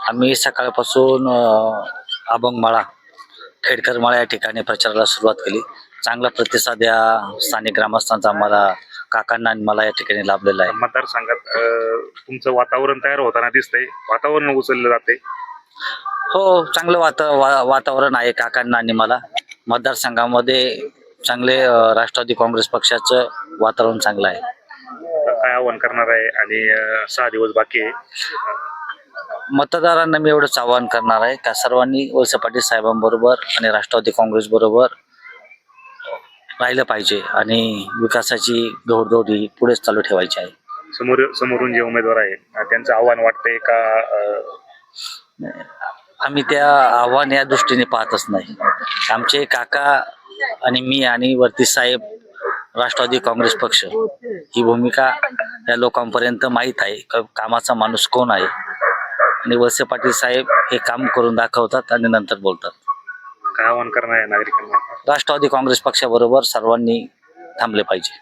आम्ही सकाळपासून अभंगमाळा खेडकरमाळा या ठिकाणी प्रचाराला सुरुवात केली. चांगला प्रतिसाद या स्थानिक ग्रामस्थांचा आम्हाला, काकांना आणि मला या ठिकाणी लाभलेला आहे. मतदारसंघात तुमचं वातावरण तयार होताना दिसतंय, वातावरण उचललं जाते. हो, चांगलं वातावरण आहे काकांना आणि मला. मतदारसंघामध्ये चांगले राष्ट्रवादी काँग्रेस पक्षाचं वातावरण चांगलं आहे. काय आव्हान करणार आहे आणि 6 दिवस बाकी आहे. मतदारांना मी एवढंच आवाहन करणार आहे का सर्वांनी वळसे पाटील साहेबांबरोबर आणि राष्ट्रवादी काँग्रेस बरोबर राहिलं पाहिजे आणि विकासाची घोडदौड ही पुढेच चालू ठेवायची आहे. समोरून जे उमेदवार आहे त्यांचं आव्हान वाटतंय का? आम्ही त्या आव्हान या दृष्टीने पाहतच नाही. आमचे काका आणि मी आणि वरती साहेब, राष्ट्रवादी काँग्रेस पक्ष ही भूमिका या लोकांपर्यंत माहीत आहे. कामाचा माणूस कोण आहे आणि वळसे पाटील साहेब हे काम करून दाखवतात आणि नंतर बोलतात. काय आव्हान करणार आहे नागरिकांना? राष्ट्रवादी काँग्रेस पक्षाबरोबर सर्वांनी थांबले पाहिजे.